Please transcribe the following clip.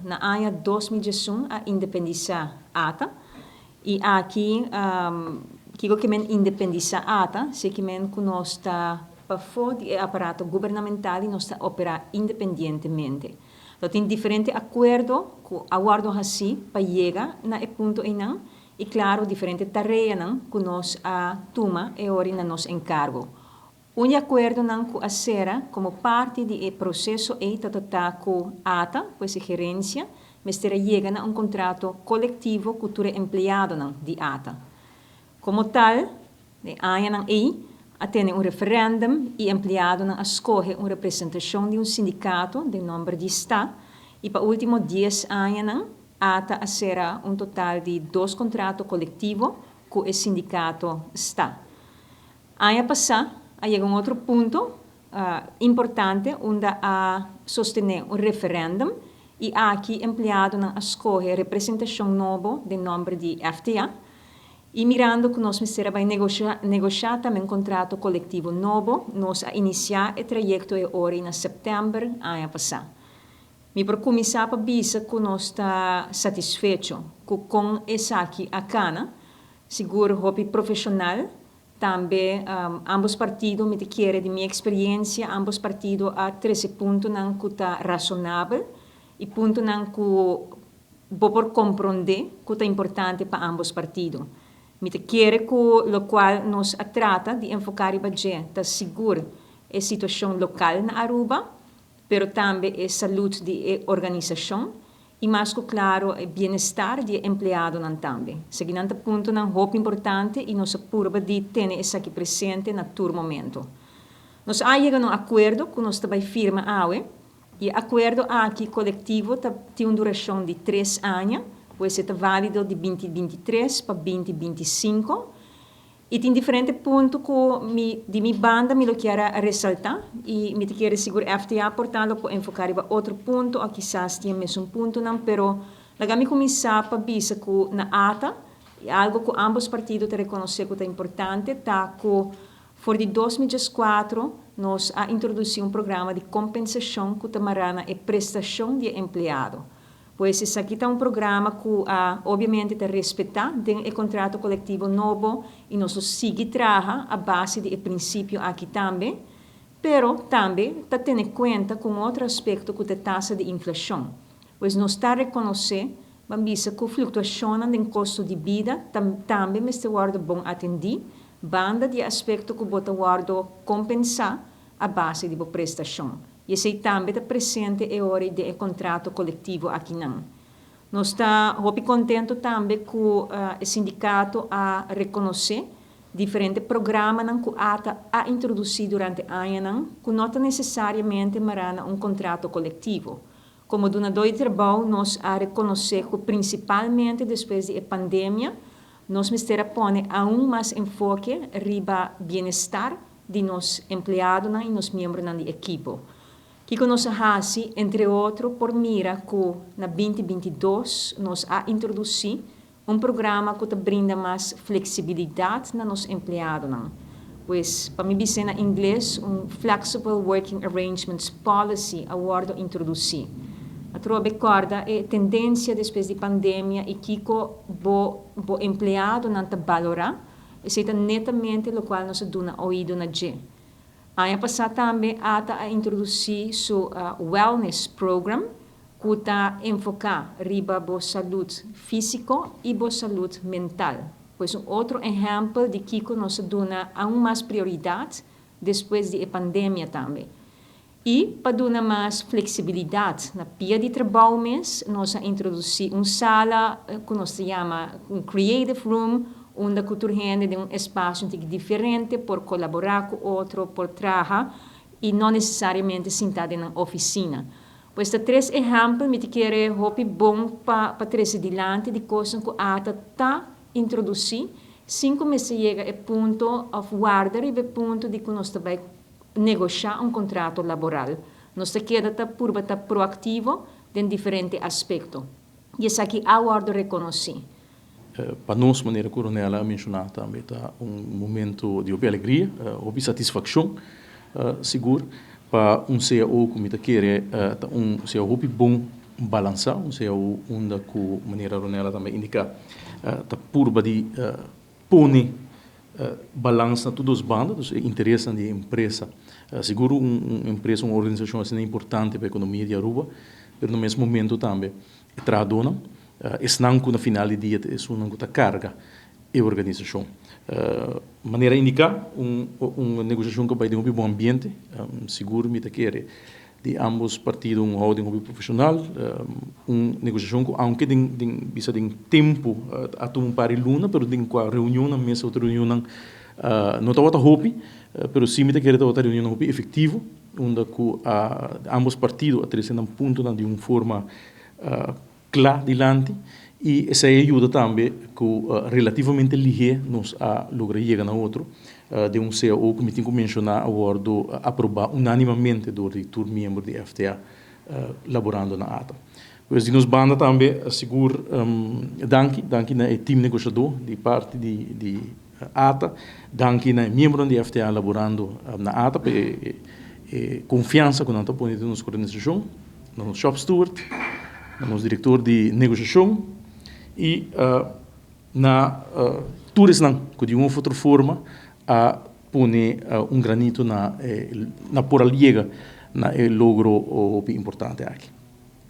na aya 2001 a independizar ata. E aqui, que men independizar ata, se que men conosca para fora do aparato governamental e nós está operar independentemente. Então, tem diferente acordo que aguardo assim para chegar na ponto em não e claro diferente tarefa não que nós a toma e ora na nos encargo. Acordo não que a será como parte do processo e tata com ata, pois a gerência, mas terá chega a contrato coletivo que tu empregado não de ata. Como tal, de aia não a ter referendum e empregado não escolhe representação de sindicato de nome de Estado e para último 10 anos não ata será total de 2 contratos coletivos com o sindicato está. Aia passar a chega outro ponto importante onde a sostener referendum e aqui empregado não escolhe representação nova de nome de FTA e mirando que nós vai negociar também um contrato coletivo novo, nós a iniciar o trajeto agora em setembro ano passado. Me para começar para dizer que nós está satisfeito com essa aqui a cana, seguro hobby profissional, também ambos partidos me querem de minha experiência, ambos partidos a 13 pontos não que está razonável e ponto não que vou por compreender que está importante para ambos partidos. Me quer que o qual nos trata de enfocar e budget seguro a situação local na Aruba, pero também a saúde da organização e mais que claro o bem-estar do empregado também. Seguinte ponto não muito importante e nos apurba de ter isso aqui presente na todo momento. Nós chegamos a um acordo que nós também firma e o acordo aqui coletivo tem uma duração de 3 anos. Pode ser válido de 2023 para 2025. E tem diferentes pontos que de minha banda me quero ressaltar e me quero segurar FTA, portanto, para enfocar em outro ponto, ou quizás tenha mesmo ponto, não, pero me começar para dizer que na ATA, é algo que ambos partidos reconhecem que é importante, tá que, for de 2004, nós a introduzir um programa de compensação que tamarana e prestação de empregado. Pois esse aqui está um programa que, obviamente, está respeitando o contrato coletivo novo e nós seguimos trabalhando a base do princípio aqui também, pero também está tendo em conta com outro aspecto que é a taxa de inflação. Pois nós está reconhecendo, vamos que a flutuação do custo de vida também está guarda bom atender, banda de aspecto que bota guarda compensar a base de prestação. E esse também está presente e hora de contrato coletivo aqui não. Nós estamos muito contentes também que o sindicato a reconhecer diferentes programas que a introduzir durante o ano, que não necessariamente marana um contrato coletivo. Como donador de trabalho, nós a reconhecer que principalmente depois da pandemia, nós precisamos pôr aún mais enfoque riba bem-estar de nossos empregados e nossos membros da equipe. Que nós fazemos, entre outros, por mira que na 2022 nós a introduzir um programa que brinda mais flexibilidade na nos empregados. Pois, para mim dizer em inglês, Flexible Working Arrangements Policy, aguardo introduzir. A trobe corda é tendência depois da pandemia e que o empregado não está valorar, e seja netamente o qual nós damos ouvido na gente. Ano passado também a introduzir o Wellness Program, que está enfocado riba boa saúde física e boa saúde mental. Pois outro exemplo de que nós damos ainda mais prioridade depois da pandemia também. E para dar mais flexibilidade na pia de trabalho, nós introduzimos uma sala que nós chamamos um Creative Room, onde a cultura de um espaço diferente por colaborar com outro, por trabalhar e não necessariamente sentado na oficina. Pois há 3 exemplos me quero bom para trazer adiante de coisas que a está introduzir, 5 meses chega a ponto of guardar e a ponto de que nós também negociar um contrato laboral. Nós queda proativo em diferentes aspectos. E isso aqui aguardo reconhecer. Para nós, maneira coronel a mencionar também tá momento de alegria, de satisfação, seguro para CEO como está querer, CEO bom balançar, ou seja, onde com maneira Ronela também indica, tá purba de pone balança todos os bandos, interesse da empresa. Seguro uma empresa, uma organização assim é importante para a economia de Aruba, mas no mesmo momento também tradona, não na final do dia é uma carga e organização. Maneira indicar uma negociação que vai ter um bom ambiente, seguro me quer de ambos partidos um holding profissional, uma negociação que aunque bisa tem tempo a tomar para luna, pero tem com a reunião na mesa outra reunião não está outra hopi, pero sim me quer outra reunião hopi efetivo, onde com ambos partidos atrasando um ponto de uma forma clara dilante. E essa ajuda também que relativamente ligeiro nos a lograr chegar na outro de um CEO que me tenho que mencionar agora aprovar unanimamente do reitor membro da FTA laborando na ATA. Pois de nos banda também asseguro danke na time negociador de parte de ATA, danke na membro da FTA laborando na ATA confiança que nós estamos pondo na nossa organização, no nosso shop steward, no nosso diretor de negociação e na turismo que de uma outra forma a pone granito na por aliega na logro importante aqui.